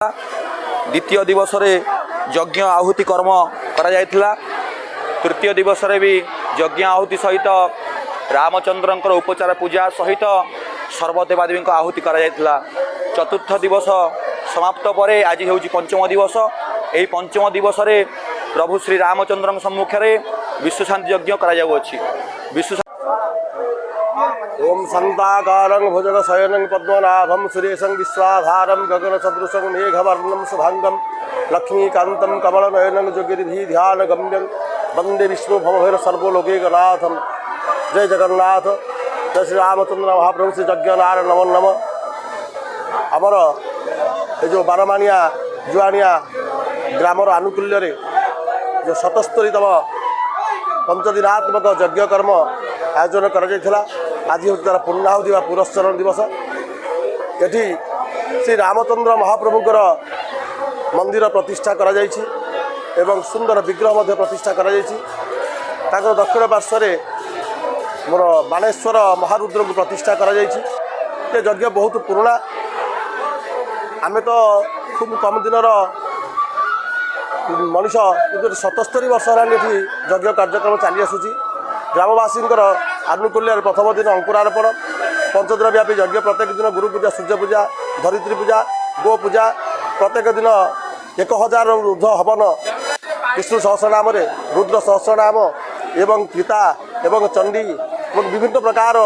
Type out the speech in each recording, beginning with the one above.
द्वितीय दिवस रे यज्ञ आहुति कर्म करा जायतिला। तृतीय दिवस रे भी यज्ञ आहुति सहित रामचंद्रंकर उपचार पूजा सहित सर्वदेवादेवी आहुति करा जायतिला। चतुर्थ दिवस समाप्त पर आज होउची पंचम दिवस। यही पंचम दिवस रे प्रभु श्री रामचंद्र सम्मुख में विश्वशांति यज्ञ करा जाउछि। ओम संताकारं भुजगशयनं पद्मनाभं सुरेशं विश्वाधारं गगनसदृशं मेघवर्णं शुभांगं लक्ष्मीकान्तं कमलनयनं योगिर्भिध्यानगम्यं वंदे विष्णुभवभैर सर्वलोकैकनाथं। जय जगन्नाथ। जय श्री रामचंद्र महाप्रभु श्री यज्ञनारायण नमो नमः। आमर ये जो बारमानिया जुआनिया ग्रामर आनुकूल्य जो 77तम पंचदिनात्मक यज्ञ कर्म आयोजन करा। आज हूँ तार पूर्णाहुति पुरस्चरण दिवस। ये श्री रामचंद्र महाप्रभुकर मंदिर प्रतिष्ठा करा जायछि एवं सुंदर विग्रह मध्य प्रतिष्ठा करा जायछि। ताकर दक्षिण पार्श्व मोर बाणेश्वर महारुद्र को प्रतिष्ठा करा जायछि। ये यज्ञ बहुत पुराना। आमे तो खूब कम दिनर मनीष किंतु 77 वर्ष हेलानी यज्ञ कार्यक्रम चली आसूची। ग्रामवासी आनुकूल्य प्रथम दिन अंकुरारोपण पंचदिन व्यापी यज्ञ प्रत्येक दिन गुरु पूजा सूर्य पूजा धरित्री पूजा गो पूजा प्रत्येक दिन 1000 ऊर्ध हवन विष्णु सहस्रनाम रुद्र सहस्रनाम एवं पिता एवं चंडी विभिन्न प्रकार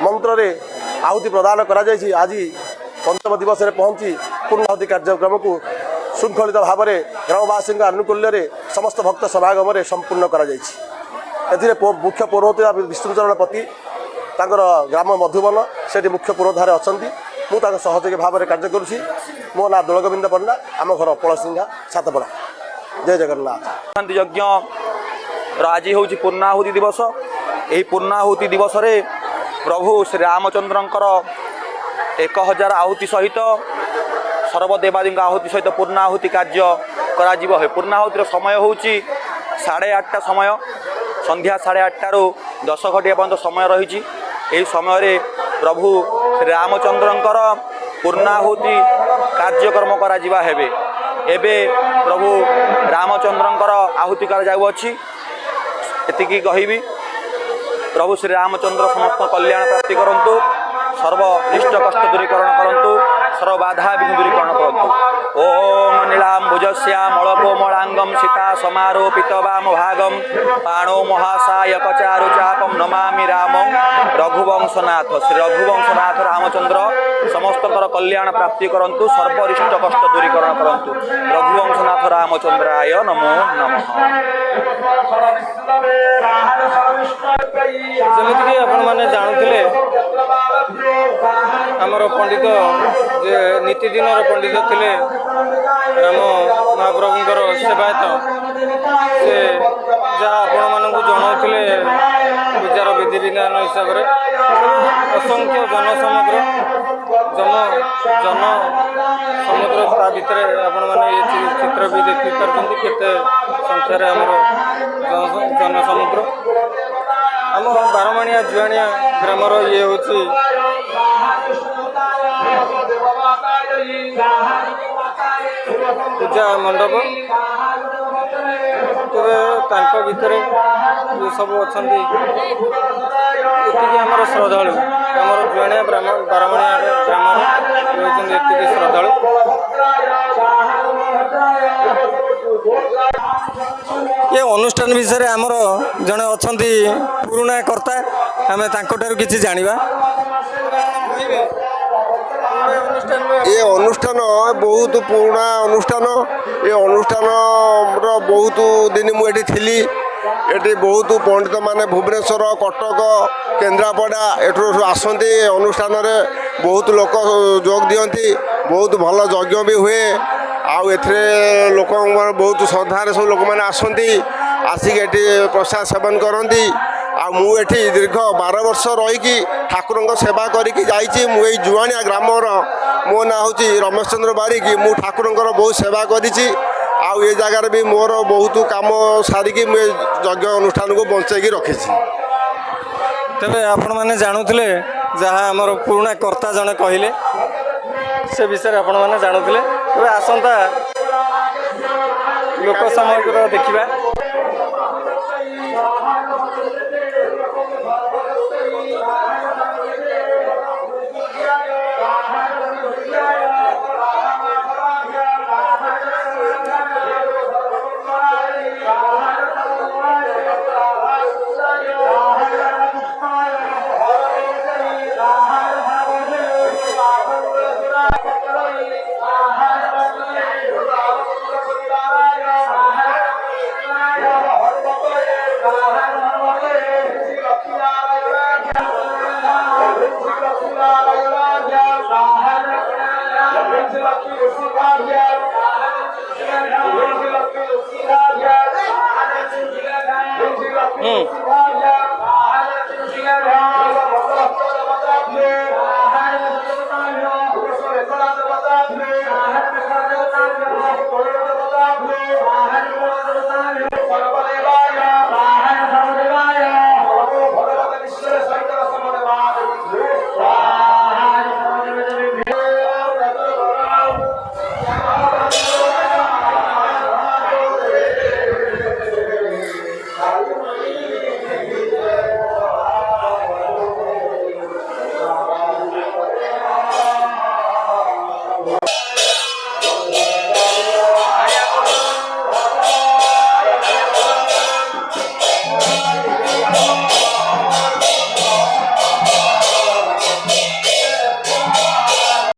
मंत्र रे आहुति प्रदान करा जायछि। आज पंचम दिवस रे पहुंची पूर्णाहुति कार्यक्रम को श्रृंखलित भाव में ग्रामवासी आनुकूल्य समस्त भक्त समागम संपूर्ण करा जायछि। एथिरे मुख्य पुरोहित विष्णुचरण पति तांकर ग्राम मधुबन से मुख्य पुरोधारे अछंती। मु तांकर सहयोगी भाव में कार्य करुछि। मो ना दोलगोविंद पन्ना आम घर पलसिंघा सातपड़ा। जय जगन्नाथ। शांति यज्ञ आज हूँ पूर्णाहुति दिवस। यही पूर्णाहुति दिवस रे प्रभु श्री रामचंद्रंकर 1000 आहुति सहित सर्वदेवादी आहुति सहित पूर्णाहुति कार्य करा। पूर्णाहुतिर समय हूँ 8:30 समय। संध्या 8:30 रु 10 घटिया पर्यंत समय रही। यही समय प्रभु श्री रामचंद्रंकर पूर्णाहुति कार्यक्रम करा हेबे। एबे प्रभु रामचंद्रंकर आहुति करा जाउछि। एतिकी कहिबी प्रभु श्री रामचंद्र समस्त कल्याण प्राप्ति करंतु, सर्वनिष्ठ कष्ट दूरीकरण करंतु, सर्व बाधा विघ्न दूरीकरण करंतु। ओम नीलाम्बुजस्यामलकोमलांगम सीता समारोपित वाम भागम पाणो महासायक चारु चापम नमामि रामं रघुवंशनाथ। श्री रघुवंशनाथ रामचंद्र समस्तकर कल्याण प्राप्ति करंतु, सर्वनिष्ठ कष्ट दूरीकरण करंतु। रघुवंशनाथ रामचंद्राय नमो नमः। जमीक आपण मैंने जानते आमर पंडित जे नीतिदिन पंडित थे राम महाप्रभुंर सेवायत से जहाँ आपण मानक जनाऊे पूजार विधि विधान हिसाब से असंख्य जनसमुद्र जन समुद्र ता भितर आपण मैंने ये चित्र भी देखी पार्टी केते संख्यार आमर जनसमुद्र आम बारमाणिया जुआनिया ग्रामर ये हूँ पूजा मंडप। तेरे भितर ये सब अच्छा ये आमर श्रद्धालु आमर जुआनिया बारमाणिया ग्राम ये श्रद्धालु। ये अनुष्ठान विषय आमर जड़े अच्छा पुराणा कर्ता आम तांको किसी जानिबा। ये अनुष्ठान बहुत पुराना अनुष्ठान। ये अनुष्ठान बहुत दिन मुझे थी। ये बहुत पंडित माने भुवनेश्वर कटक केन्द्रापड़ा एठू आसती अनुष्ठान बहुत लोक जोग दियंती। बहुत भल यज्ञ भी हुए। आउ एथे लोक बहुत श्रद्धार सब लोक मैंने आसती आसिक प्रसाद सेवन करती। मुझे दीर्घ 12 वर्ष रहीकि ठाकुर सेवा करी जाइए। जुआनिया ग्रामर मो ना हूँ रमेश चंद्र बारिक। मु ठाकुर बहुत सेवा करी ये जगार भी मोर बहुत काम सारिकी यज्ञ अनुष्ठान को बंचाई रखी। तेरे आपण मैंने जानूले जहाँ आमर पुराणा कर्ता जड़े कहले से विषय आपण मैंने जानूले ଏବେ ଆସନ୍ତା ଲୋକ ସମଗ୍ର ଦେଖିବା।